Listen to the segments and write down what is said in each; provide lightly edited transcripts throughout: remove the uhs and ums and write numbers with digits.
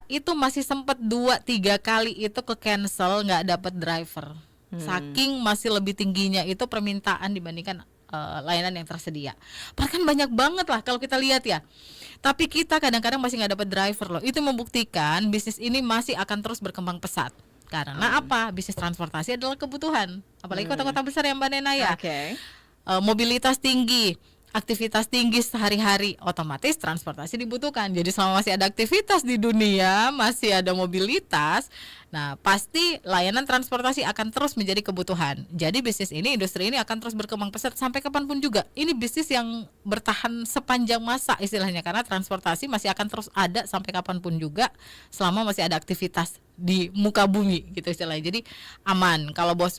itu masih sempat 2-3 kali itu ke cancel, nggak dapat driver. Saking masih lebih tingginya itu permintaan dibandingkan layanan yang tersedia. Bahkan banyak banget lah kalau kita lihat ya. Tapi kita kadang-kadang masih nggak dapat driver loh. Itu membuktikan bisnis ini masih akan terus berkembang pesat. Karena apa? Bisnis transportasi adalah kebutuhan. Apalagi kota-kota besar yang Mbak Nena ya. Mobilitas tinggi, aktivitas tinggi sehari-hari, otomatis transportasi dibutuhkan. Jadi selama masih ada aktivitas di dunia, masih ada mobilitas, nah pasti layanan transportasi akan terus menjadi kebutuhan. Jadi bisnis ini, industri ini akan terus berkembang pesat sampai kapanpun juga. Ini bisnis yang bertahan sepanjang masa istilahnya, karena transportasi masih akan terus ada sampai kapanpun juga selama masih ada aktivitas di muka bumi gitu istilahnya. Jadi aman. Kalau bos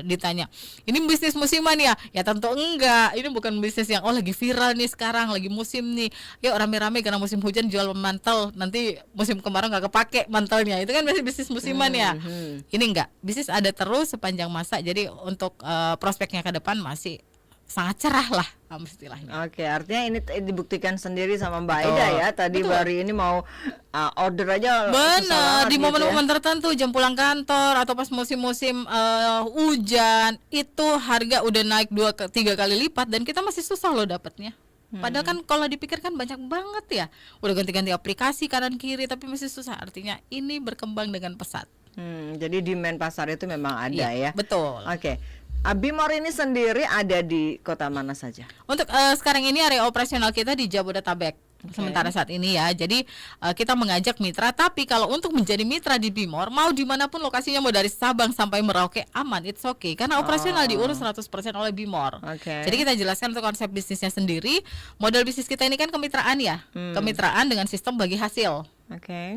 ditanya, ini bisnis musiman ya? Ya tentu enggak. Ini bukan bisnis yang lagi viral nih sekarang, lagi musim nih. Yuk rame-rame karena musim hujan jual mantel, nanti musim kemarau nggak kepake mantelnya. Itu kan masih bisnis musiman ya. Ini enggak. Bisnis ada terus sepanjang masa. Jadi untuk prospeknya ke depan masih sangat cerah lah istilahnya. Oke, artinya ini dibuktikan sendiri sama Mbak Aida ya. Tadi baru ini mau order aja. Benar, di momen-momen tertentu, jam pulang kantor atau pas musim-musim hujan, itu harga udah naik 2-3 kali lipat dan kita masih susah loh dapatnya. Padahal kan kalau dipikirkan banyak banget ya. Udah ganti-ganti aplikasi kanan kiri tapi masih susah. Artinya ini berkembang dengan pesat. Jadi demand pasar itu memang ada ya. Betul. Oke. Bimor ini sendiri ada di kota mana saja? Untuk sekarang ini area operasional kita di Jabodetabek. Sementara saat ini ya, jadi kita mengajak mitra. Tapi kalau untuk menjadi mitra di Bimor, mau dimanapun lokasinya, mau dari Sabang sampai Merauke, aman, it's okay. Karena operasional diurus 100% oleh Bimor. Jadi kita jelaskan untuk konsep bisnisnya sendiri. Model bisnis kita ini kan kemitraan ya, kemitraan dengan sistem bagi hasil.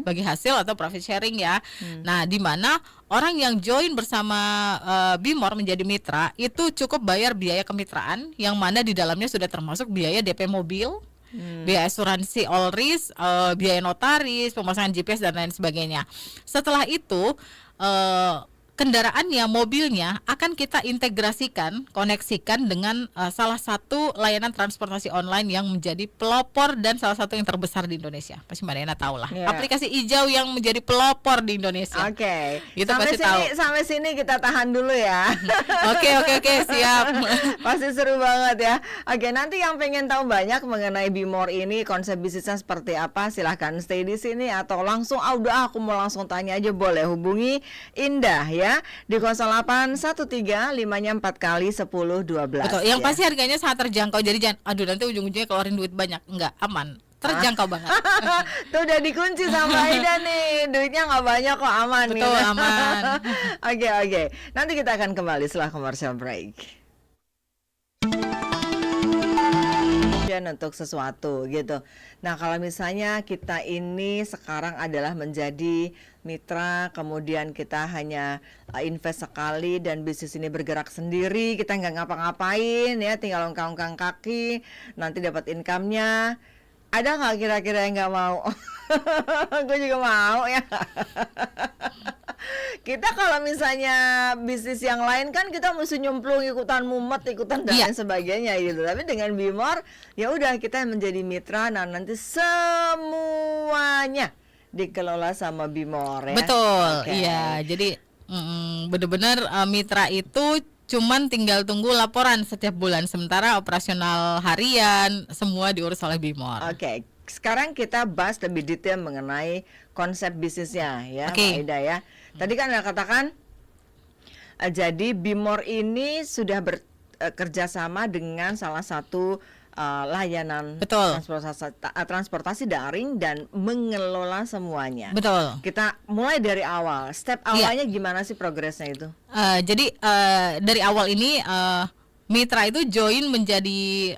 Bagi hasil atau profit sharing ya. Nah, di mana orang yang join bersama Bimor menjadi mitra itu cukup bayar biaya kemitraan, yang mana di dalamnya sudah termasuk biaya DP mobil, biaya asuransi all risk, biaya notaris, pemasangan GPS dan lain sebagainya. Setelah itu kendaraannya, mobilnya akan kita integrasikan, koneksikan dengan salah satu layanan transportasi online yang menjadi pelopor dan salah satu yang terbesar di Indonesia. Pasti Mbak Nena tahu lah. Aplikasi hijau yang menjadi pelopor di Indonesia. Gitu sampai pasti sini, tahu. Sampai sini kita tahan dulu ya. Oke, siap. Pasti seru banget ya. Oke, nanti yang pengen tahu banyak mengenai Bimor ini, konsep bisnisnya seperti apa, silahkan stay di sini atau langsung udah aku mau langsung tanya aja, boleh hubungi Indah ya di 0813 5-nya 4 kali 10 12. Betul. Yang pasti harganya sangat terjangkau. Jadi jangan nanti ujung-ujungnya keluarin duit banyak. Enggak, aman. Terjangkau banget. Tuh udah dikunci sama Aida nih. Duitnya nggak banyak kok, aman. Betul, nih. aman. Oke. Nanti kita akan kembali setelah commercial break. Untuk sesuatu gitu. Nah, kalau misalnya kita ini sekarang adalah menjadi mitra, kemudian kita hanya invest sekali dan bisnis ini bergerak sendiri, kita nggak ngapa-ngapain ya, tinggal ongkang-ongkang kaki, nanti dapat income-nya. Ada nggak kira-kira yang nggak mau? Gue juga mau ya. Kita kalau misalnya bisnis yang lain kan kita mesti nyemplung, ikutan mumet, ikutan dan lain sebagainya gitu. Tapi dengan Bimor ya udah kita menjadi mitra, nah nanti semuanya dikelola sama Bimor ya. Betul. Iya, jadi benar-benar mitra itu cuman tinggal tunggu laporan setiap bulan, sementara operasional harian semua diurus oleh Bimor. Sekarang kita bahas lebih detail mengenai konsep bisnisnya ya, Mbak Aida ya. Tadi kan Anda katakan jadi Bimor ini sudah bekerja sama dengan salah satu layanan transportasi daring dan mengelola semuanya. Betul. Kita mulai dari awal. Step awalnya gimana sih progresnya itu? Jadi dari awal ini mitra itu join menjadi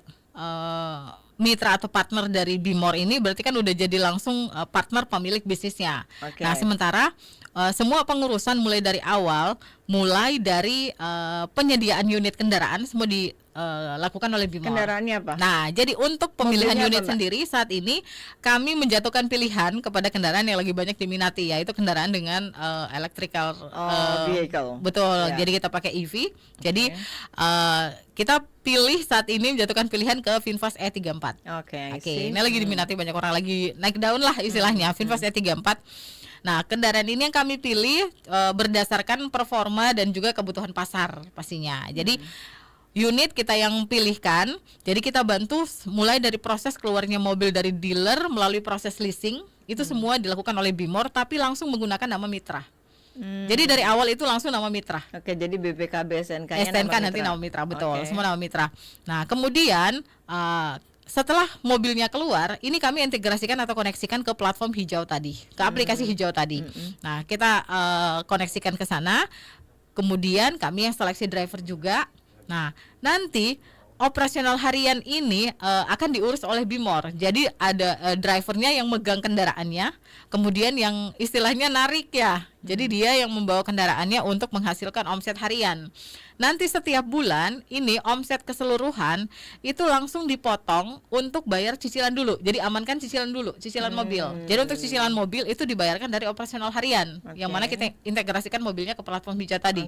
mitra atau partner dari Bimor ini berarti kan udah jadi langsung partner pemilik bisnisnya. Nah, sementara semua pengurusan mulai dari awal, mulai dari penyediaan unit kendaraan semua dilakukan oleh Bimor. Kendaraannya apa? Nah, jadi untuk pemilihan Mobilnya unit apa, Mbak? sendiri saat ini kami menjatuhkan pilihan kepada kendaraan yang lagi banyak diminati, yaitu kendaraan dengan electrical vehicle. Betul. Ya. Jadi kita pakai EV. Jadi kita pilih saat ini menjatuhkan pilihan ke VinFast E34. Oke. Ini lagi diminati, banyak orang lagi naik daun lah istilahnya, VinFast E34. Nah, kendaraan ini yang kami pilih berdasarkan performa dan juga kebutuhan pasar pastinya. Jadi unit kita yang pilihkan, jadi kita bantu mulai dari proses keluarnya mobil dari dealer melalui proses leasing, itu semua dilakukan oleh Bimor tapi langsung menggunakan nama mitra. Jadi dari awal itu langsung nama mitra. Oke, jadi BPKB STNK-nya STNK nanti nama mitra, betul, semua nama mitra. Nah, kemudian setelah mobilnya keluar, ini kami integrasikan atau koneksikan ke platform hijau tadi, ke aplikasi hijau tadi. Nah, kita koneksikan ke sana, kemudian kami yang seleksi driver juga. Nah, nanti operasional harian ini akan diurus oleh Bimor. Jadi ada drivernya yang megang kendaraannya, kemudian yang istilahnya narik ya. Jadi dia yang membawa kendaraannya untuk menghasilkan omset harian. Nanti setiap bulan ini omset keseluruhan itu langsung dipotong untuk bayar cicilan dulu. Jadi amankan cicilan dulu, cicilan mobil. Jadi untuk cicilan mobil itu dibayarkan dari operasional harian, yang mana kita integrasikan mobilnya ke platform hijau tadi.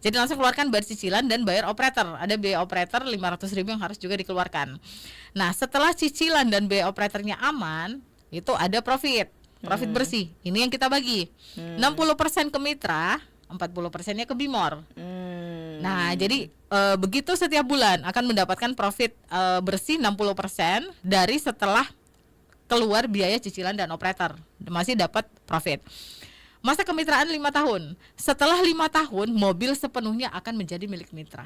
Jadi langsung keluarkan bayar cicilan dan bayar operator. Ada biaya operator 500.000 yang harus juga dikeluarkan. Nah, setelah cicilan dan biaya operatornya aman, itu ada profit bersih. Ini yang kita bagi. 60% ke mitra, 40%-nya ke Bimor. Nah, jadi begitu setiap bulan akan mendapatkan profit bersih 60% dari setelah keluar biaya cicilan dan operator. Masih dapat profit. Masa kemitraan 5 tahun. Setelah 5 tahun mobil sepenuhnya akan menjadi milik mitra.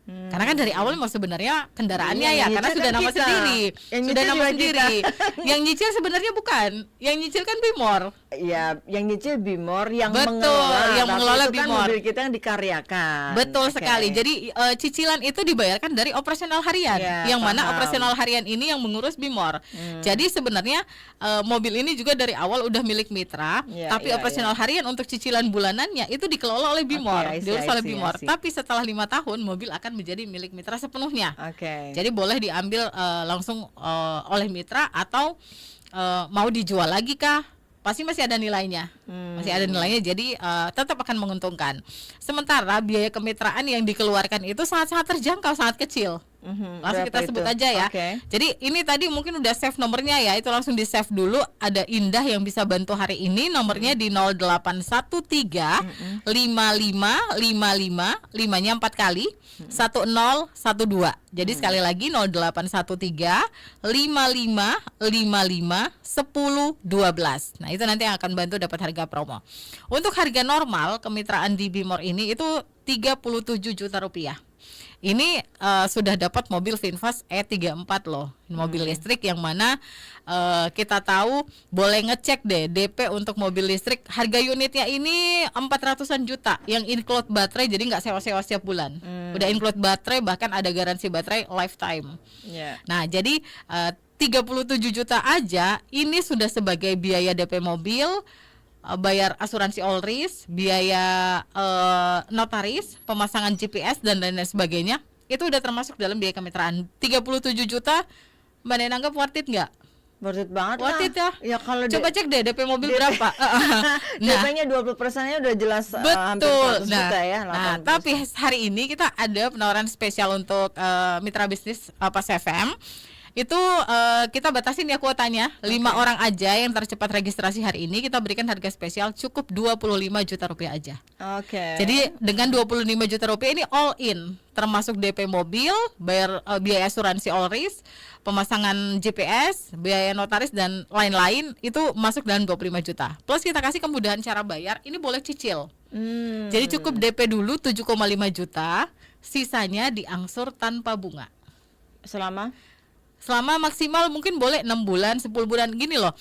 Karena kan dari awal mau sebenarnya kendaraannya ya, karena sudah nama sendiri, sudah nama sendiri. Yang nyicil sebenarnya bukan, yang nyicil kan Bimor. Ya, yang nyicil Bimor, yang mengelola itu Bimor. Kan mobil kita yang dikaryakan. Betul sekali. Jadi cicilan itu dibayarkan dari operasional harian, yang mana operasional harian ini yang mengurus Bimor. Jadi sebenarnya mobil ini juga dari awal udah milik mitra, tapi operasional harian untuk cicilan bulanannya itu dikelola oleh Bimor, diurus oleh Bimor. Tapi setelah 5 tahun mobil akan menjadi milik mitra sepenuhnya. Jadi boleh diambil langsung oleh mitra atau mau dijual lagi kah? Pasti masih ada nilainya, jadi tetap akan menguntungkan. Sementara biaya kemitraan yang dikeluarkan itu sangat-sangat terjangkau, sangat kecil. Langsung kita sebut aja ya. Jadi ini tadi mungkin udah save nomornya ya, itu langsung di save dulu. Ada Indah yang bisa bantu hari ini, nomornya di 0813 55 5nya 4 kali 1012. Jadi sekali lagi 0813 55 1012. Nah, itu nanti yang akan bantu dapat harga promo. Untuk harga normal kemitraan di Bimor ini itu 37 juta rupiah. Ini sudah dapat mobil VinFast E34 loh, mobil listrik yang mana kita tahu boleh ngecek deh DP untuk mobil listrik. Harga unitnya ini 400-an juta yang include baterai, jadi nggak sewa-sewa setiap bulan. Udah include baterai, bahkan ada garansi baterai lifetime. Nah, jadi 37 juta aja ini sudah sebagai biaya DP mobil, bayar asuransi all risk, biaya notaris, pemasangan GPS dan lain sebagainya. Itu udah termasuk dalam biaya kemitraan. 37 juta, Mbak Nena anggap worth it nggak? Worth it banget worth lah. It ya. Ya kalau coba cek deh DP mobil berapa. DP-nya 20%-nya udah jelas hampir 100 juta ya. Nah, tapi hari ini kita ada penawaran spesial untuk mitra bisnis Pas FM. Itu kita batasin ya kuotanya 5 orang aja yang tercepat registrasi hari ini. Kita berikan harga spesial cukup 25 juta rupiah aja. Jadi dengan 25 juta rupiah ini all in, termasuk DP mobil, bayar biaya asuransi all risk, pemasangan GPS, biaya notaris dan lain-lain, itu masuk dalam 25 juta. Plus kita kasih kemudahan cara bayar, ini boleh cicil. Jadi cukup DP dulu 7,5 juta, sisanya diangsur tanpa bunga. Selama maksimal mungkin boleh 6 bulan, 10 bulan gini loh.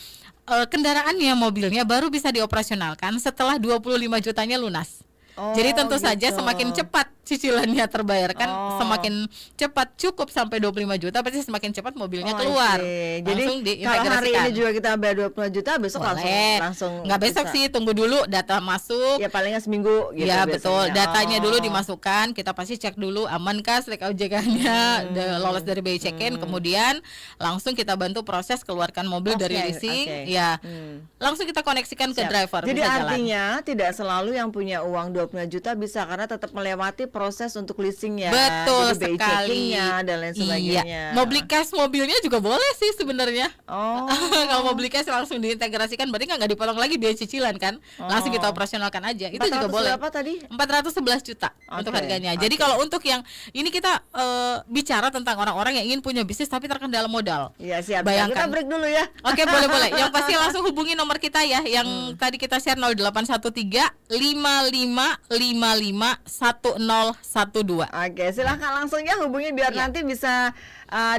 Kendaraannya, mobilnya baru bisa dioperasionalkan setelah 25 jutanya lunas. Jadi tentu saja semakin cepat cicilannya terbayarkan, Oh. semakin cepat cukup sampai 25 juta, pasti semakin cepat mobilnya Oh, keluar. oke. Jadi Langsung kalau hari diintegrasikan. ini juga kita bayar 25 juta, besok Boleh. langsung Nggak besok bisa. sih, tunggu dulu data masuk. Ya palingnya seminggu gitu Ya biasanya. betul, datanya dulu Oh. dimasukkan, kita pasti cek dulu amankah slek OJK-nya, lolos dari BI check-in, kemudian langsung kita bantu proses keluarkan mobil dari Oke, leasing, oke. ya langsung kita koneksikan ke Siap. driver. Jadi bisa jalan. artinya tidak selalu yang punya uang 25 juta bisa, karena tetap melewati proses untuk leasingnya. Betul Jadi BI sekali. checkingnya dan lain sebagainya. Iya, mau beli cash mobilnya juga boleh sih sebenarnya. Oh. Kalau mau beli cash langsung diintegrasikan, berarti nggak dipotong lagi biaya cicilan kan, langsung kita operasionalkan aja. Itu juga 400 boleh. berapa tadi? 411 juta untuk Oke, harganya. oke. Jadi kalau untuk yang ini kita bicara tentang orang-orang yang ingin punya bisnis tapi terkendala modal. Iya siap. Bayangkan. Kita break dulu ya. Oke, boleh. Yang pasti langsung hubungi nomor kita ya, yang tadi kita share 0813 5555 1012. Oke, silahkan langsung ya hubungi biar Iya. nanti bisa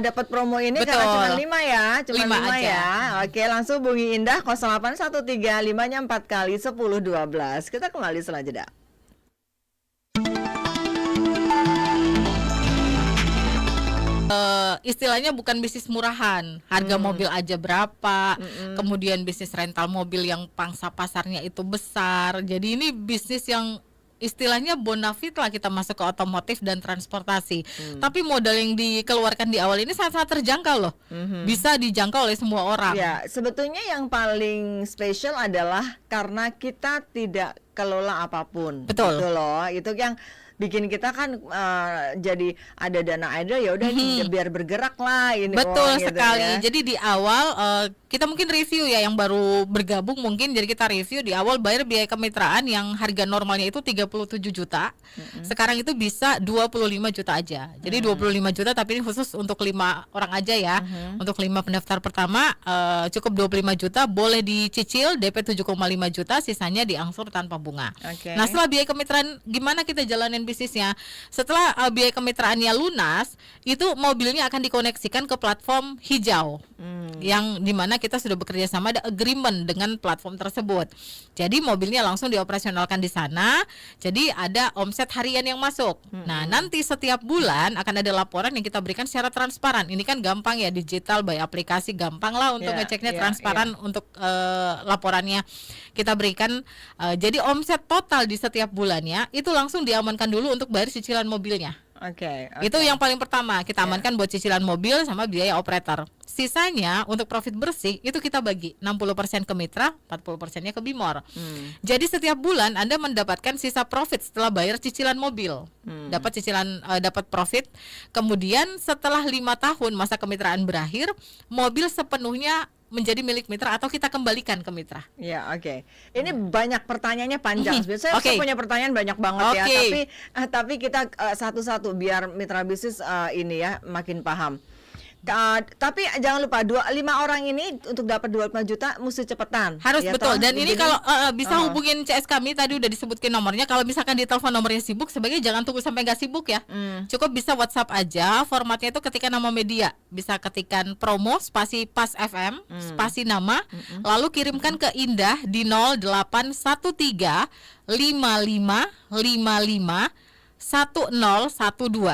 dapat promo ini, Betul. karena cuma 5 ya, cuma 5 5 aja. ya. Oke, langsung hubungi Indah 0813 5-nya 4 kali 1012. Kita kembali setelah jeda. Istilahnya bukan bisnis murahan, harga mobil aja berapa, kemudian bisnis rental mobil yang pangsa pasarnya itu besar. Jadi ini bisnis yang istilahnya bonafit lah kita masuk ke otomotif dan transportasi. Tapi modal yang dikeluarkan di awal ini sangat-sangat terjangkau loh, bisa dijangkau oleh semua orang. Ya, sebetulnya yang paling spesial adalah karena kita tidak kelola apapun. Betul. Gitu loh. Itu yang bikin kita kan jadi ada dana idle, ya udah biar bergerak lah ini. Betul gitu sekali. ya. Jadi di awal kita mungkin review ya, yang baru bergabung mungkin, jadi kita review di awal bayar biaya kemitraan yang harga normalnya itu 37 juta. Sekarang itu bisa 25 juta aja. Jadi 25 juta, tapi ini khusus untuk 5 orang aja ya. Untuk 5 pendaftar pertama cukup 25 juta, boleh dicicil DP 7,5 juta, sisanya diangsur tanpa bunga. Oke. Nah, setelah biaya kemitraan, gimana kita jalanin bisnisnya? Setelah biaya kemitraannya lunas, itu mobilnya akan dikoneksikan ke platform hijau, yang dimana kita sudah bekerja sama, ada agreement dengan platform tersebut. Jadi mobilnya langsung dioperasionalkan di sana. Jadi ada omset harian yang masuk. Nah, nanti setiap bulan akan ada laporan yang kita berikan secara transparan. Ini kan gampang ya, digital by aplikasi, gampang lah untuk Ya, ngeceknya, ya, transparan untuk laporannya kita berikan. Jadi omset total di setiap bulannya itu langsung diamankan dulu untuk bayar cicilan mobilnya. Oke. Itu yang paling pertama, kita Ya. amankan buat cicilan mobil sama biaya operator. Sisanya untuk profit bersih itu kita bagi 60% ke mitra, 40%-nya ke Bimor. Jadi setiap bulan Anda mendapatkan sisa profit setelah bayar cicilan mobil. Dapat cicilan, dapat profit. Kemudian setelah 5 tahun masa kemitraan berakhir, mobil sepenuhnya menjadi milik mitra atau kita kembalikan ke mitra. Ya, oke. Ini banyak pertanyaannya panjang. Saya Oke. punya pertanyaan banyak banget ya, Oke. tapi kita satu-satu biar mitra bisnis ini ya makin paham. Tapi jangan lupa 5 orang ini untuk dapat 25 juta mesti cepetan. Harus ya betul. toh? Dan ini Jadi- kalau bisa hubungin CS kami, tadi udah disebutkan nomornya. Kalau misalkan di telepon nomornya sibuk, sebaiknya jangan tunggu sampai nggak sibuk ya. Cukup bisa WhatsApp aja. Formatnya itu ketika nama media, bisa ketikkan promo spasi pas FM spasi nama, lalu kirimkan ke Indah di 0813 55 55 1012.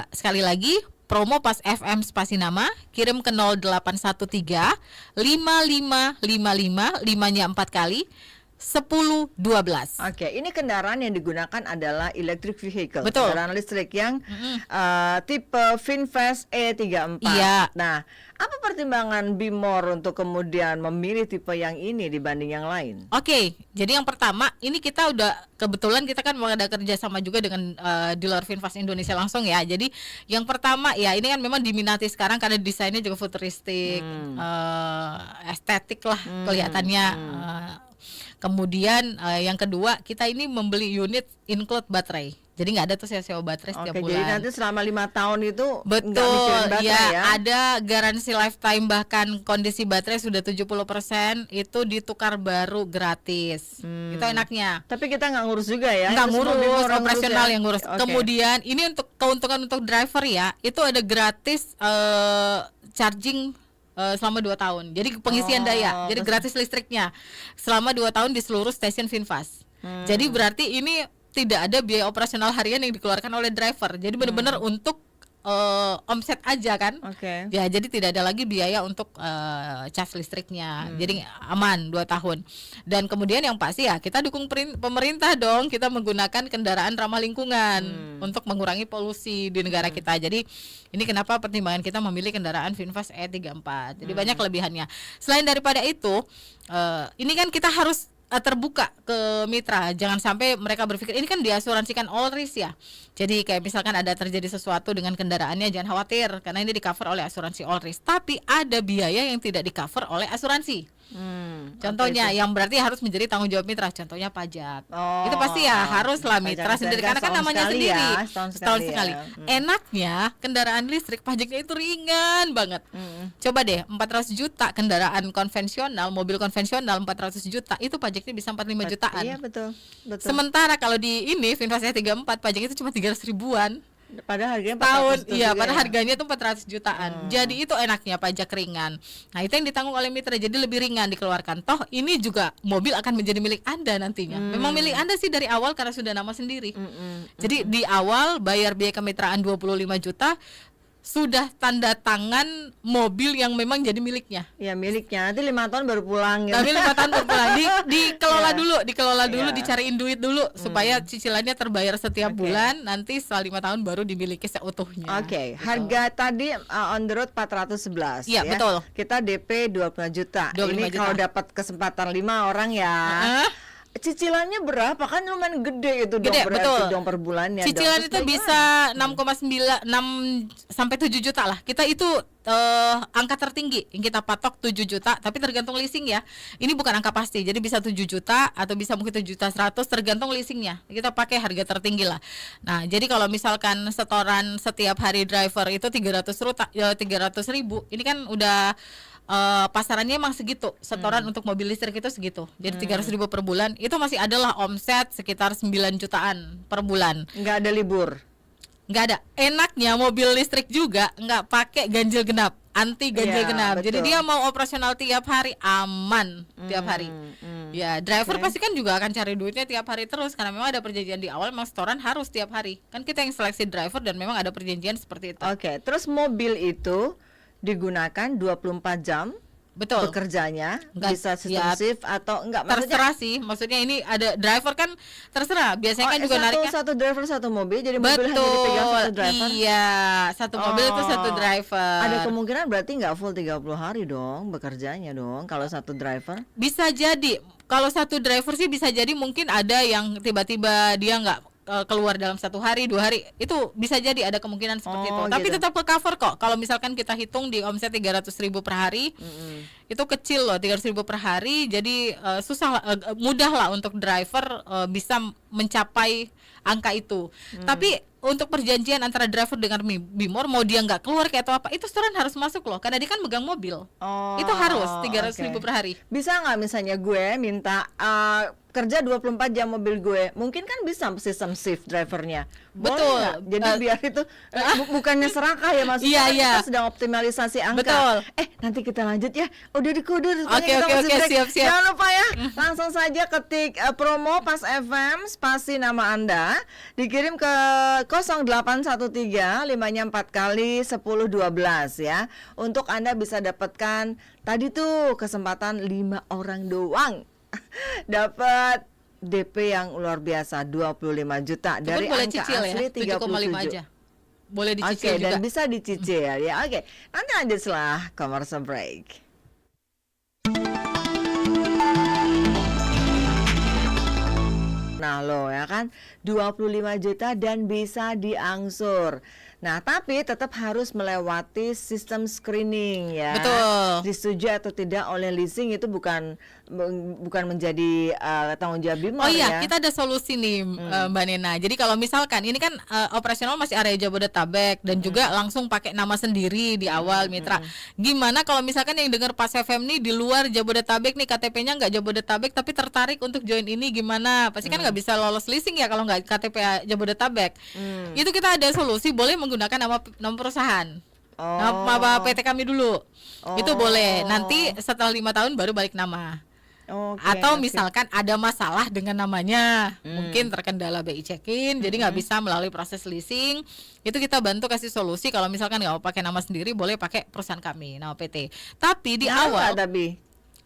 Sekali lagi, promo pas FM spasi nama, kirim ke 0813 5555 5-nya 4 kali 1012. Oke, ini kendaraan yang digunakan adalah electric vehicle, Betul. kendaraan listrik yang tipe VinFast E34. Iya. Nah, apa pertimbangan Bimor untuk kemudian memilih tipe yang ini dibanding yang lain? Oke, jadi yang pertama, ini kita udah kebetulan kita kan mau ada kerjasama juga dengan dealer VinFast Indonesia langsung ya. Jadi yang pertama ya, ini kan memang diminati sekarang karena desainnya juga futuristik, estetik lah kelihatannya. Kemudian yang kedua, kita ini membeli unit include baterai. Jadi nggak ada tuh sewa baterai setiap Oke, bulan. jadi nanti selama 5 tahun itu nggak Betul, mikirin baterai ya, ya? ada garansi lifetime, bahkan kondisi baterai sudah 70% itu ditukar baru gratis. Itu enaknya. Tapi kita nggak ngurus juga ya? Nggak Itu semua ngurus, Bimor yang operasional ya? yang ngurus. Oke. Kemudian ini untuk keuntungan untuk driver ya, itu ada gratis charging selama 2 tahun. Jadi pengisian daya, jadi gratis listriknya selama 2 tahun di seluruh stasiun VinFast. Jadi berarti ini tidak ada biaya operasional harian yang dikeluarkan oleh driver. Jadi benar-benar untuk omset aja kan. Ya, jadi tidak ada lagi biaya untuk cas listriknya. Jadi aman 2 tahun. Dan kemudian yang pasti ya kita dukung pemerintah dong. Kita menggunakan kendaraan ramah lingkungan untuk mengurangi polusi di negara kita. Jadi ini kenapa pertimbangan kita memilih kendaraan VinFast E34. Jadi banyak kelebihannya. Selain daripada itu, ini kan kita harus terbuka ke mitra, jangan sampai mereka berpikir ini kan diasuransikan all risk ya. Jadi kayak misalkan ada terjadi sesuatu dengan kendaraannya, jangan khawatir karena ini di cover oleh asuransi all risk. Tapi ada biaya yang tidak di cover oleh asuransi. Contohnya yang berarti harus menjadi tanggung jawab mitra, contohnya pajak. Itu pasti ya haruslah mitra sendiri karena kan namanya sendiri setahun sekali. Enaknya kendaraan listrik pajaknya itu ringan banget. Coba deh 400 juta kendaraan konvensional, mobil konvensional 400 juta itu pajaknya bisa 45 jutaan. Iya betul. Sementara kalau di ini VinFast E34 pajaknya itu cuma 300 ribuan. Padahal harganya tahun, iya, pada harganya tuh 400 jutaan. Jadi itu enaknya pajak ringan. Nah, itu yang ditanggung oleh mitra, jadi lebih ringan dikeluarkan. Toh ini juga mobil akan menjadi milik Anda nantinya. Memang milik Anda sih dari awal karena sudah nama sendiri. Jadi di awal bayar biaya kemitraan 25 juta, sudah tanda tangan mobil yang memang jadi miliknya. Ya miliknya, nanti 5 tahun baru pulang. Tapi 5 tahun baru pulang. Dikelola dulu, dicariin duit dulu supaya cicilannya terbayar setiap bulan. Nanti setelah 5 tahun baru dimiliki seutuhnya. Harga tadi on the road 411. Iya, betul. Kita DP 25 juta. 25 ini juta. kalau dapat kesempatan 5 orang ya. Cicilannya berapa? Kan lumayan gede itu dong, betul. dong per bulannya. Cicilan itu bisa 6,9 sampai 7 juta lah. Kita itu angka tertinggi yang kita patok 7 juta, tapi tergantung leasing ya. Ini bukan angka pasti. Jadi bisa 7 juta atau bisa mungkin 7 juta 100 tergantung leasingnya. Kita pakai harga tertinggi lah. Nah, jadi kalau misalkan setoran setiap hari driver itu 300 ribu, ini kan udah pasarannya emang segitu. Setoran untuk mobil listrik itu segitu. Jadi 300 ribu per bulan. Itu masih adalah omset sekitar 9 jutaan per bulan. Nggak ada libur. Nggak ada. Enaknya mobil listrik juga nggak pakai ganjil genap, anti ganjil genap. Betul. Jadi dia mau operasional tiap hari, aman tiap hari. Ya, driver pasti kan juga akan cari duitnya tiap hari terus karena memang ada perjanjian di awal, memang setoran harus tiap hari. Kan kita yang seleksi driver dan memang ada perjanjian seperti itu. Terus mobil itu digunakan 24 jam. Betul. Bekerjanya bisa sistem shift atau enggak, terserah sih. Maksudnya ini ada driver kan terserah. Biasanya kan juga nariknya satu driver satu mobil, jadi mobil hanya dipegang satu driver. Iya, satu mobil itu satu driver. Ada kemungkinan berarti nggak full 30 hari dong bekerjanya dong kalau satu driver. Bisa jadi. Kalau satu driver sih bisa jadi mungkin ada yang tiba-tiba dia nggak keluar dalam 1 hari 2 hari, itu bisa jadi ada kemungkinan seperti itu. Tapi tetap ke cover kok. Kalau misalkan kita hitung di omset 300 ribu per hari, itu kecil loh 300 ribu per hari. Jadi mudah lah untuk driver bisa mencapai angka itu. Tapi untuk perjanjian antara driver dengan Bimor, mau dia nggak keluar kayak atau apa, itu setoran harus masuk loh, karena dia kan megang mobil. Itu harus 300 ribu per hari. Bisa nggak misalnya gue minta kerja 24 jam mobil gue, mungkin kan bisa sistem shift drivernya. Betul. Jadi biar itu bukannya serakah ya, maksudnya kita sedang optimalisasi angka. Betul. Nanti kita lanjut ya. Udah dikudur. Oke, siap. Jangan lupa ya, langsung saja ketik promo Pas FM spasi nama Anda, dikirim ke 0813 5-nya 4 kali 1012 ya. Untuk Anda bisa dapatkan tadi tuh kesempatan 5 orang doang dapat DP yang luar biasa 25 juta. Dari angka asli 37 aja. Boleh dicicil juga. Dan bisa dicicil ya. Nanti lanjut setelah commercial break. Nah lo ya kan 25 juta dan bisa diangsur. Nah, tapi tetap harus melewati sistem screening ya. Betul. Disetujui atau tidak oleh leasing itu bukan menjadi tanggung jawab Bimor ya. Kita ada solusi nih Mbak Nena. Jadi kalau misalkan ini kan operasional masih area Jabodetabek dan juga langsung pakai nama sendiri di awal mitra. Gimana kalau misalkan yang dengar Pas FM nih di luar Jabodetabek nih, KTP-nya nggak Jabodetabek tapi tertarik untuk join ini, gimana? Pasti kan nggak bisa lolos leasing ya kalau nggak KTP Jabodetabek. Itu kita ada solusi, boleh menggunakan nama perusahaan. Nama PT kami dulu. Itu boleh. Nanti setelah 5 tahun baru balik nama. Oke, Atau oke. misalkan ada masalah dengan namanya, mungkin terkendala BI check-in, jadi nggak bisa melalui proses leasing, itu kita bantu kasih solusi. Kalau misalkan nggak mau pakai nama sendiri, boleh pakai perusahaan kami, nama PT. Tapi di Ngaruh awal nggak tapi?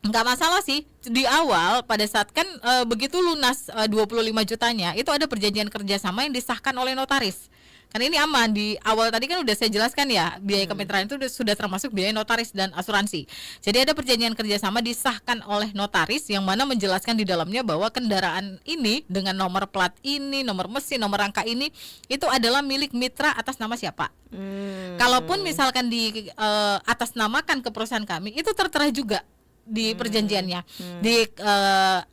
nggak masalah sih. Di awal pada saat kan begitu lunas 25 jutanya, itu ada perjanjian kerjasama yang disahkan oleh notaris. Karena ini aman. Di awal tadi kan udah saya jelaskan ya, biaya kemitraan itu sudah termasuk biaya notaris dan asuransi. Jadi ada perjanjian kerjasama disahkan oleh notaris yang mana menjelaskan di dalamnya bahwa kendaraan ini dengan nomor plat ini, nomor mesin, nomor rangka ini, itu adalah milik mitra atas nama siapa. Kalaupun misalkan di atasnamakan ke perusahaan kami, itu tertera juga di perjanjiannya, di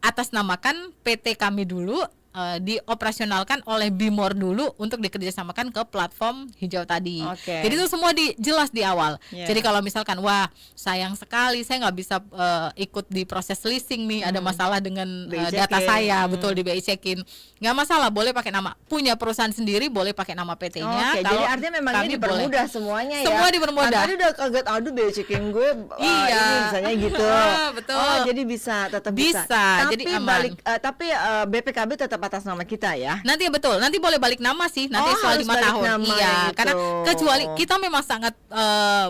atasnamakan PT kami dulu, dioperasionalkan oleh Bimor dulu untuk dikerjasamakan ke platform hijau tadi. Oke. Jadi itu semua jelas di awal. Yeah. Jadi kalau misalkan wah sayang sekali saya nggak bisa ikut di proses leasing nih, ada masalah dengan BI data check-in. saya, betul di BI check-in, nggak masalah, boleh pakai nama punya perusahaan sendiri, boleh pakai nama PT-nya. Oke, jadi artinya memang ini dipermudah semuanya ya. Semua dipermudah. Kan tadi udah kaget, aduh BI check-in gue Iya. ini misalnya gitu. Betul. Oh, jadi tetap bisa. Bisa, Tapi jadi aman. tapi BPKB tetap atas nama kita ya. Nanti betul, nanti boleh balik nama sih, nanti Oh, setelah harus 5 balik tahun. nama Iya, gitu. karena kecuali kita memang sangat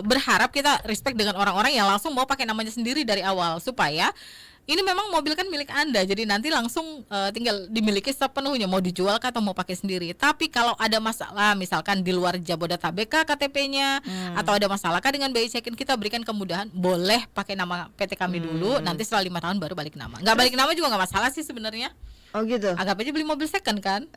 berharap, kita respect dengan orang-orang yang langsung mau pakai namanya sendiri dari awal, supaya ini memang mobil kan milik Anda, jadi nanti langsung tinggal dimiliki sepenuhnya, mau dijual kah atau mau pakai sendiri. Tapi kalau ada masalah, misalkan di luar Jabodetabek kah KTP-nya, atau ada masalah kah dengan BI check-in, kita berikan kemudahan, boleh pakai nama PT kami dulu, nanti setelah 5 tahun baru balik nama. Nggak balik nama juga nggak masalah sih sebenarnya. Oh gitu. Anggap aja beli mobil second kan.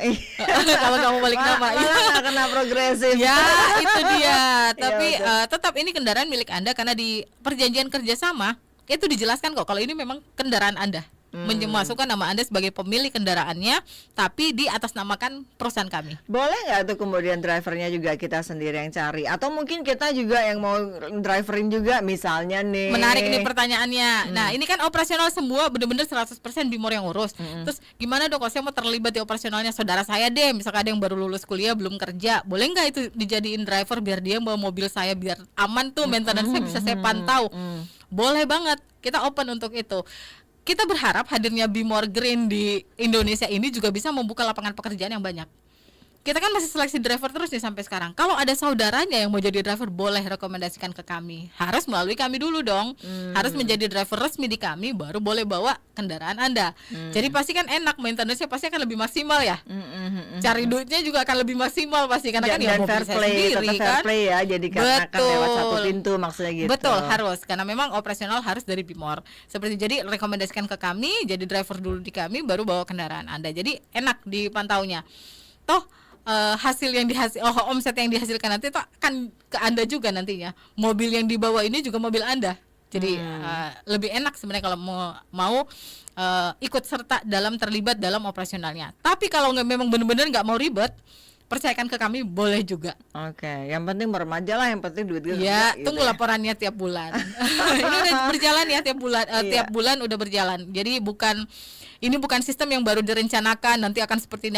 Kalau kamu balik nama. Malah nggak kena progresif. Ya, itu dia. Tapi betul. tetap ini kendaraan milik Anda, karena di perjanjian kerjasama itu dijelaskan kok kalau ini memang kendaraan Anda. Memasukkan nama Anda sebagai pemilik kendaraannya, tapi di atas namakan perusahaan kami. Boleh nggak tuh kemudian drivernya juga kita sendiri yang cari, atau mungkin kita juga yang mau driverin juga misalnya nih. Menarik nih pertanyaannya. Nah, ini kan operasional semua benar-benar 100% Bimor yang urus. Terus gimana dong kalau saya mau terlibat di operasionalnya saudara saya deh, misalkan ada yang baru lulus kuliah belum kerja, boleh nggak itu dijadiin driver biar dia bawa mobil saya biar aman tuh, maintenance-nya bisa saya pantau. Boleh banget, kita open untuk itu. Kita berharap hadirnya Bimor Green di Indonesia ini juga bisa membuka lapangan pekerjaan yang banyak. Kita kan masih seleksi driver terus nih sampai sekarang. Kalau ada saudaranya yang mau jadi driver, boleh rekomendasikan ke kami. Harus melalui kami dulu dong. Harus menjadi driver resmi di kami, baru boleh bawa kendaraan Anda. Jadi pasti kan enak, maintenance-nya pasti akan lebih maksimal ya. Cari duitnya juga akan lebih maksimal pasti, karena kan ya dan mobil fair saya play, sendiri tetap fair kan. play ya. Jadi karena kan lewat satu Betul. pintu maksudnya gitu. Betul, harus, karena memang operasional harus dari Bimor. Seperti jadi rekomendasikan ke kami, jadi driver dulu di kami, baru bawa kendaraan Anda. Jadi enak dipantaunya. Toh hasil yang omset yang dihasilkan nanti itu akan ke Anda juga nantinya. Mobil yang dibawa ini juga mobil Anda. Jadi lebih enak sebenarnya kalau mau ikut serta terlibat dalam operasionalnya. Tapi kalau memang benar-benar nggak mau ribet, percayakan ke kami, boleh juga. Oke, yang penting meremaja lah, yang penting duit gitu. Ya, tunggu laporannya tiap bulan. Ini udah berjalan ya tiap bulan, tiap bulan udah berjalan. Jadi ini bukan sistem yang baru direncanakan nanti akan seperti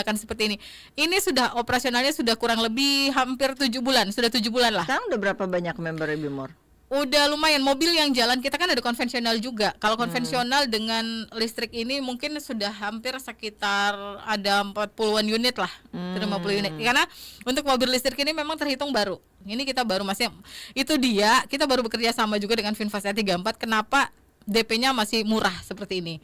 ini. Ini sudah operasionalnya sudah kurang lebih hampir 7 bulan, sudah 7 bulan lah. Sekarang udah berapa banyak member Bimor? Udah lumayan. Mobil yang jalan kita kan ada konvensional juga. Kalau konvensional dengan listrik ini mungkin sudah hampir sekitar ada 40-an unit lah, 50 unit. Karena untuk mobil listrik ini memang terhitung baru. Ini kita baru kita baru bekerja sama juga dengan Finfast E34. Kenapa DP-nya masih murah seperti ini?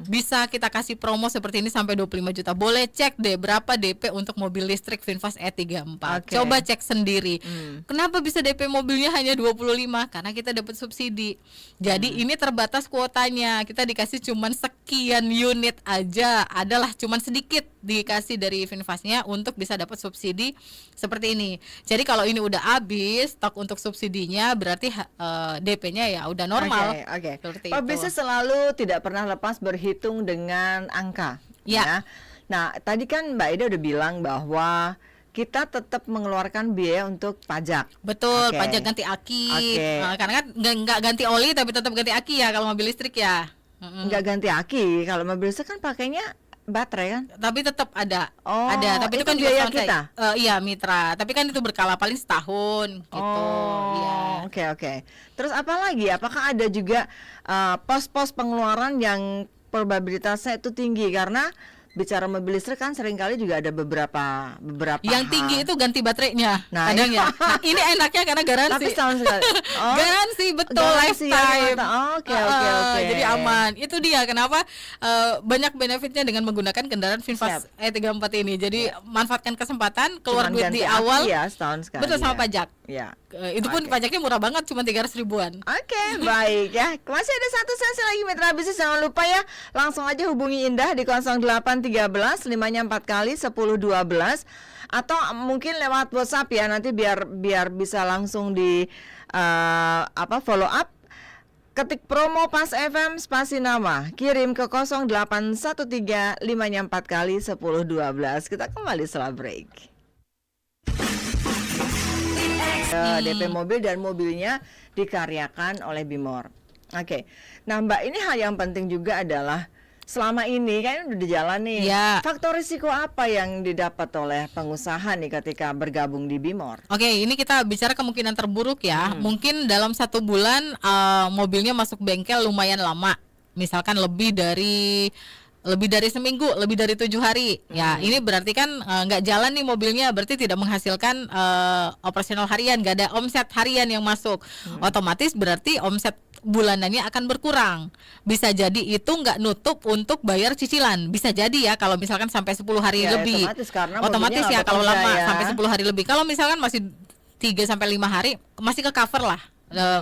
Bisa kita kasih promo seperti ini sampai 25 juta. Boleh cek deh berapa DP untuk mobil listrik Finfast E34. Oke. Coba cek sendiri. Kenapa bisa DP mobilnya hanya 25? Karena kita dapat subsidi. Jadi ini terbatas kuotanya. Kita dikasih cuman sekian unit aja. Adalah cuman sedikit dikasih dari Finfastnya untuk bisa dapat subsidi seperti ini. Jadi kalau ini udah habis stok untuk subsidinya, berarti DP-nya ya udah normal. Oke. Seperti Pebisnis itu. selalu tidak pernah lepas berhitung dengan angka. Ya. Nah, tadi kan Mbak Ida udah bilang bahwa kita tetap mengeluarkan biaya untuk pajak. Betul, Oke. pajak ganti aki. Oke. Karena kan nggak ganti oli tapi tetap ganti aki ya kalau mobil listrik ya. Nggak ganti aki. Kalau mobil listrik kan pakainya baterai kan? Tapi tetap ada. Oh, ada, tapi itu kan juga biaya setahun kita? iya, mitra. Tapi kan itu berkala paling setahun gitu. Iya. Oke. Terus apa lagi? Apakah ada juga pos-pos pengeluaran yang probabilitasnya itu tinggi? Karena bicara mobil listrik kan seringkali juga ada beberapa Yang tinggi itu ganti baterainya. Nah, kadang iya. ya. Nah, ini enaknya karena garansi. Tapi setahun sekali. Garansi betul, garansi ya, lifetime. Oke. Jadi aman. Itu dia kenapa banyak benefitnya dengan menggunakan kendaraan VinFast E34 ini. Jadi manfaatkan kesempatan, keluar Cuman duit di ganti awal. aki ya, setahun sekali. Betul, sama ya. pajak. Ya. Itu pun pajaknya murah banget, cuma 300 ribuan. Oke, baik ya. Masih ada satu sesi lagi Mitra Bisnis, jangan lupa ya. Langsung aja hubungi Indah di 0813 5-nya 4 kali 1012 atau mungkin lewat WhatsApp ya, nanti biar bisa langsung di follow up. Ketik promo Pas FM spasi nama, kirim ke 0813 5-nya 4 kali 1012. Kita kembali setelah break. DP mobil dan mobilnya dikaryakan oleh Bimor. Oke. Nah, Mbak, ini hal yang penting juga adalah selama ini kan udah di jalan nih. Ya. Faktor risiko apa yang didapat oleh pengusaha nih ketika bergabung di Bimor? Oke, ini kita bicara kemungkinan terburuk ya. Mungkin dalam 1 bulan mobilnya masuk bengkel lumayan lama. Misalkan lebih dari seminggu, lebih dari 7 hari. Ya, ini berarti kan nggak jalan nih mobilnya, berarti tidak menghasilkan operasional harian, nggak ada omset harian yang masuk. Otomatis berarti omset bulanannya akan berkurang. Bisa jadi itu nggak nutup untuk bayar cicilan. Bisa jadi ya kalau misalkan sampai 10 hari Ya, lebih. otomatis karena Otomatis mobilnya ya kalau nggak lama bekerja ya. sampai 10 hari lebih. Kalau misalkan masih 3 sampai 5 hari masih ke cover lah.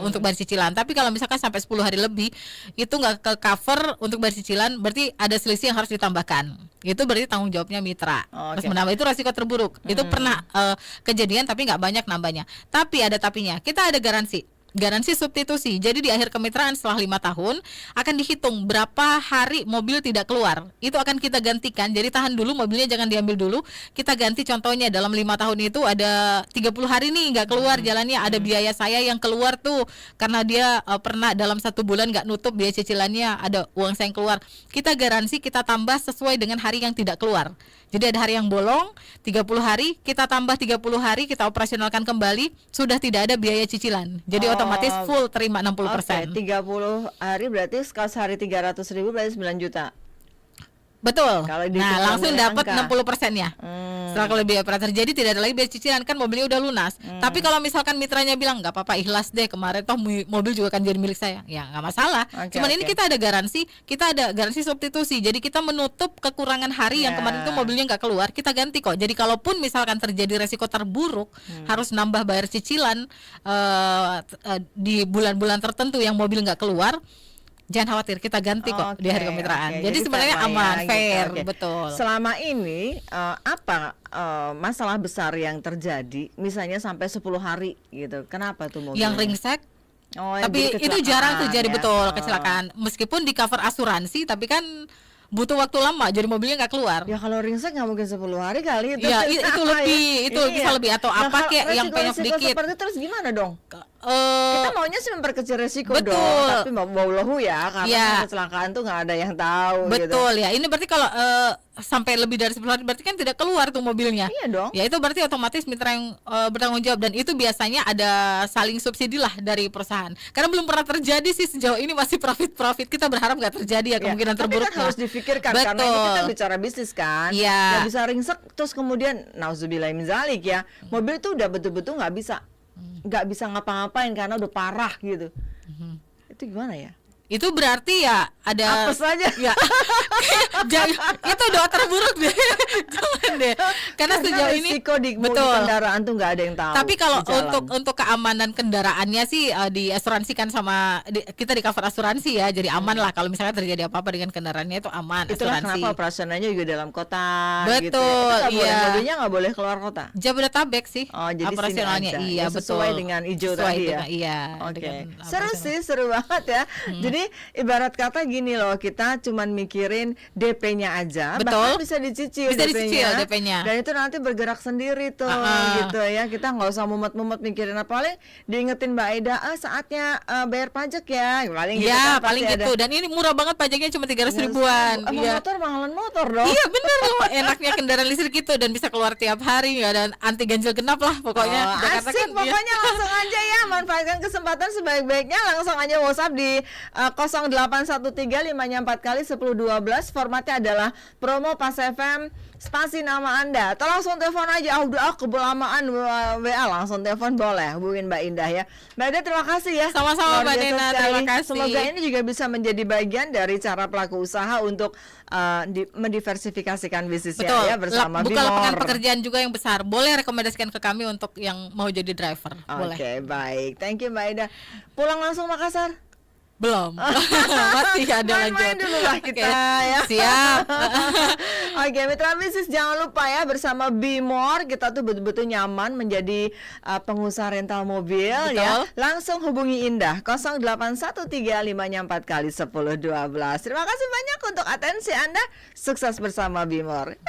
Untuk bayar cicilan. Tapi kalau misalkan sampai 10 hari lebih itu nggak ke cover untuk bayar cicilan, berarti ada selisih yang harus ditambahkan. Itu berarti tanggung jawabnya mitra. Terus menambah itu resiko terburuk. Itu pernah kejadian tapi nggak banyak nambahnya. Tapi ada tapinya. Kita ada garansi substitusi. Jadi di akhir kemitraan setelah 5 tahun akan dihitung berapa hari mobil tidak keluar. Itu akan kita gantikan. Jadi tahan dulu mobilnya, jangan diambil dulu. Kita ganti, contohnya dalam 5 tahun itu ada 30 hari nih nggak keluar jalannya, ada biaya saya yang keluar tuh karena dia pernah dalam 1 bulan nggak nutup biaya cicilannya, ada uang saya yang keluar. Kita garansi, kita tambah sesuai dengan hari yang tidak keluar. Jadi ada hari yang bolong 30 hari, kita tambah 30 hari, kita operasionalkan kembali, sudah tidak ada biaya cicilan. Jadi otomatis full terima 60%. 30 hari berarti sekali sehari 300.000 berarti 9 juta. Betul. Nah, langsung dapat 60%-nya. Setelah kalau biaya operator, jadi tidak ada lagi biaya cicilan, kan mobilnya udah lunas. Tapi kalau misalkan mitranya bilang nggak apa-apa, ikhlas deh, kemarin toh mobil juga kan jadi milik saya, ya nggak masalah. Cuman ini kita ada garansi substitusi. Jadi kita menutup kekurangan hari yang kemarin itu mobilnya nggak keluar, kita ganti kok. Jadi kalaupun misalkan terjadi resiko terburuk, harus nambah bayar cicilan di bulan-bulan tertentu yang mobil nggak keluar, jangan khawatir, kita ganti kok di hari kemitraan. Jadi sebenarnya aman, fair, betul. Selama ini apa masalah besar yang terjadi, misalnya sampai 10 hari gitu? Kenapa tuh mobilnya? Yang ringsek. Tapi itu jarang terjadi, betul, kecelakaan. Meskipun di cover asuransi, tapi kan butuh waktu lama, jadi mobilnya nggak keluar. Ya kalau ringsek nggak mungkin 10 hari kali itu. Ya itu lebih, itu bisa lebih, atau apa kayak yang penyok dikit. Seperti terus gimana dong? Kita maunya sih memperkecil resiko dong, tapi mau lahu ya, karena kecelakaan tuh nggak ada yang tahu. Betul gitu. Ya, ini berarti kalau sampai lebih dari 10 hari berarti kan tidak keluar tuh mobilnya. Iya dong. Ya itu berarti otomatis mitra yang bertanggung jawab, dan itu biasanya ada saling subsidi lah dari perusahaan. Karena belum pernah terjadi sih sejauh ini, masih profit. Kita berharap nggak terjadi ya kemungkinan terburuk. Tapi kan harus difikirkan, karena ini kita bicara bisnis kan. Iya. Nggak bisa ringsek terus kemudian nauzubillah min zalik ya. Mobil tuh udah betul-betul nggak bisa ngapa-ngapain karena udah parah gitu. Itu gimana ya? Itu berarti ya ada apes aja. Ya. Itu doa terburuk deh. Jangan deh. Karena sejauh ini risiko di kendaraan tuh nggak ada yang tahu. Tapi kalau untuk keamanan kendaraannya sih diasuransikan sama kita di cover asuransi ya. Jadi aman lah kalau misalnya terjadi apa-apa dengan kendaraannya, itu aman. Itulah asuransi. Kenapa operasionalnya juga dalam kota. Betul. Gitu ya. Mobilnya nggak boleh keluar kota. Jabodetabek sih. Jadi operasionalnya iya, betul. Sesuai dengan hijau tadi ya. Iya. Oke. Seru banget ya. Jadi Jadi ibarat kata gini loh, kita cuman mikirin DP-nya aja, bahkan bisa dicicil DP-nya. Dan itu nanti bergerak sendiri tuh, gitu ya. Kita nggak usah mumet-mumet mikirin apa, paling diingetin Mbak Aida, saatnya bayar pajak ya, paling gitu ya, kan, paling gitu. Dan ini murah banget pajaknya, cuma 300 ribuan. Motor mahalan motor dong. Iya bener loh, enaknya kendaraan listrik itu dan bisa keluar tiap hari, nggak ada anti ganjil genap lah pokoknya. Jakarta asik, kan, pokoknya langsung aja ya, manfaatkan kesempatan sebaik-baiknya. Langsung aja WhatsApp di 0813-5nya 4 kali 1012. Formatnya adalah promo Pas FM spasi nama Anda, atau langsung telepon aja. Udah kebelamaan WA, langsung telepon boleh, hubungin Mbak Indah ya. Mbak Indah, terima kasih ya. Sama-sama Mbak Nena, terima kasih. Semoga ini juga bisa menjadi bagian dari cara pelaku usaha untuk mendiversifikasikan bisnisnya. Betul. Ya, bersama Buka Bimor. lapangan pekerjaan juga yang besar. Boleh rekomendasikan ke kami untuk yang mau jadi driver. Boleh. Oke, baik. Thank you Mbak Ida. Pulang langsung Makassar? Belum. Masih ada lanjut. Main dulu lah kita ya. Siap. Oke, mitra bisnis jangan lupa ya, bersama Bimor kita tuh betul-betul nyaman menjadi pengusaha rental mobil. Betul. Ya. Langsung hubungi Indah 0813-5nya 4 kali 1012. Terima kasih banyak untuk atensi Anda. Sukses bersama Bimor.